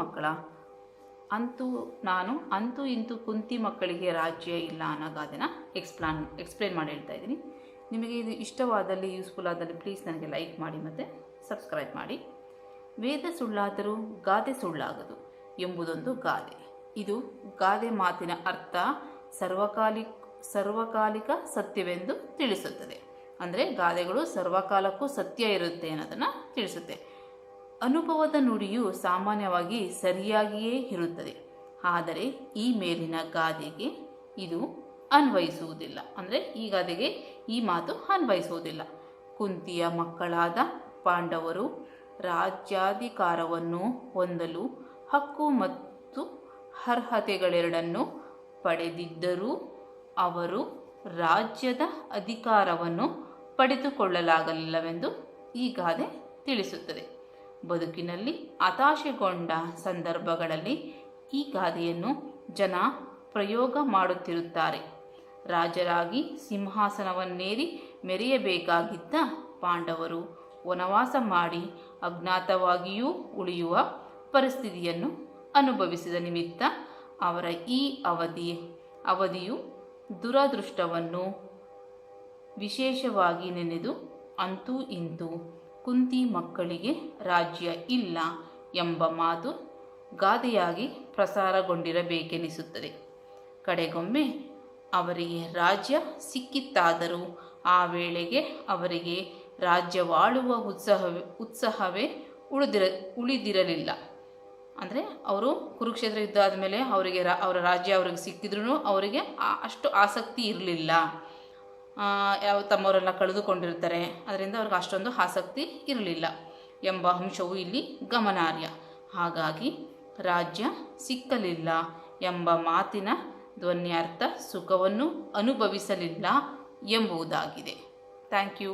ಮಕ್ಕಳ ಅಂತೂ ಇಂತೂ ಕುಂತಿ ಮಕ್ಕಳಿಗೆ ರಾಜ್ಯ ಇಲ್ಲ ಅನ್ನೋ ಗಾದೆನ ಎಕ್ಸ್ಪ್ಲೇನ್ ಮಾಡಿ ಹೇಳ್ತಾ ಇದ್ದೀನಿ. ನಿಮಗೆ ಇದು ಇಷ್ಟವಾದಲ್ಲಿ, ಯೂಸ್ಫುಲ್ ಆದಲ್ಲಿ ಪ್ಲೀಸ್ ನನಗೆ ಲೈಕ್ ಮಾಡಿ ಮತ್ತು ಸಬ್ಸ್ಕ್ರೈಬ್ ಮಾಡಿ. ವೇದ ಸುಳ್ಳಾದರೂ ಗಾದೆ ಸುಳ್ಳಾಗದು ಎಂಬುದೊಂದು ಗಾದೆ. ಇದು ಗಾದೆ ಮಾತಿನ ಅರ್ಥ ಸರ್ವಕಾಲಿಕ ಸತ್ಯವೆಂದು ತಿಳಿಸುತ್ತದೆ. ಅಂದರೆ ಗಾದೆಗಳು ಸರ್ವಕಾಲಕ್ಕೂ ಸತ್ಯ ಇರುತ್ತೆ ಅನ್ನೋದನ್ನು ತಿಳಿಸುತ್ತೆ. ಅನುಭವದ ನುಡಿಯು ಸಾಮಾನ್ಯವಾಗಿ ಸರಿಯಾಗಿಯೇ ಇರುತ್ತದೆ, ಆದರೆ ಈ ಮೇಲಿನ ಗಾದೆಗೆ ಇದು ಅನ್ವಯಿಸುವುದಿಲ್ಲ. ಅಂದರೆ ಈ ಗಾದೆಗೆ ಈ ಮಾತು ಅನ್ವಯಿಸುವುದಿಲ್ಲ. ಕುಂತಿಯ ಮಕ್ಕಳಾದ ಪಾಂಡವರು ರಾಜ್ಯಾಧಿಕಾರವನ್ನು ಹೊಂದಲು ಹಕ್ಕು ಮತ್ತು ಅರ್ಹತೆಗಳೆರಡನ್ನೂ ಪಡೆದಿದ್ದರೂ ಅವರು ರಾಜ್ಯದ ಅಧಿಕಾರವನ್ನು ಪಡೆದುಕೊಳ್ಳಲಾಗಲಿಲ್ಲವೆಂದು ಈ ಗಾದೆ ತಿಳಿಸುತ್ತದೆ. ಬದುಕಿನಲ್ಲಿ ಹತಾಶೆಗೊಂಡ ಸಂದರ್ಭಗಳಲ್ಲಿ ಈ ಗಾದೆಯನ್ನು ಜನ ಪ್ರಯೋಗ ಮಾಡುತ್ತಿರುತ್ತಾರೆ. ರಾಜರಾಗಿ ಸಿಂಹಾಸನವನ್ನೇರಿ ಮೆರೆಯಬೇಕಾಗಿದ್ದ ಪಾಂಡವರು ವನವಾಸ ಮಾಡಿ ಅಜ್ಞಾತವಾಗಿಯೂ ಉಳಿಯುವ ಪರಿಸ್ಥಿತಿಯನ್ನು ಅನುಭವಿಸಿದ ನಿಮಿತ್ತ ಅವರ ಈ ಅವಧಿಯು ದುರದೃಷ್ಟವನ್ನು ವಿಶೇಷವಾಗಿ ನೆನೆದು ಅಂತೂ ಇಂತೂ ಕುಂತಿ ಮಕ್ಕಳಿಗೆ ರಾಜ್ಯ ಇಲ್ಲ ಎಂಬ ಮಾತು ಗಾದೆಯಾಗಿ ಪ್ರಸಾರಗೊಂಡಿರಬೇಕೆನಿಸುತ್ತದೆ. ಕಡೆಗೊಮ್ಮೆ ಅವರಿಗೆ ರಾಜ್ಯ ಸಿಕ್ಕಿತ್ತಾದರೂ ಆ ವೇಳೆಗೆ ಅವರಿಗೆ ರಾಜ್ಯವಾಳುವ ಉತ್ಸಾಹವೇ ಉಳಿದಿರಲಿಲ್ಲ. ಅಂದರೆ ಅವರು ಕುರುಕ್ಷೇತ್ರ ಯುದ್ಧ ಆದಮೇಲೆ ಅವರ ರಾಜ್ಯ ಅವ್ರಿಗೆ ಸಿಕ್ಕಿದ್ರೂ ಅವರಿಗೆ ಅಷ್ಟು ಆಸಕ್ತಿ ಇರಲಿಲ್ಲ. ತಮ್ಮವರೆಲ್ಲ ಕಳೆದುಕೊಂಡಿರ್ತಾರೆ, ಅದರಿಂದ ಅವ್ರಿಗೆ ಅಷ್ಟೊಂದು ಆಸಕ್ತಿ ಇರಲಿಲ್ಲ ಎಂಬ ಅಂಶವು ಇಲ್ಲಿ ಗಮನಾರ್ಹ. ಹಾಗಾಗಿ ರಾಜ್ಯ ಸಿಕ್ಕಲಿಲ್ಲ ಎಂಬ ಮಾತಿನ ಧ್ವನ್ಯಾರ್ಥ ಸುಖವನ್ನು ಅನುಭವಿಸಲಿಲ್ಲ ಎಂಬುದಾಗಿದೆ. Thank you.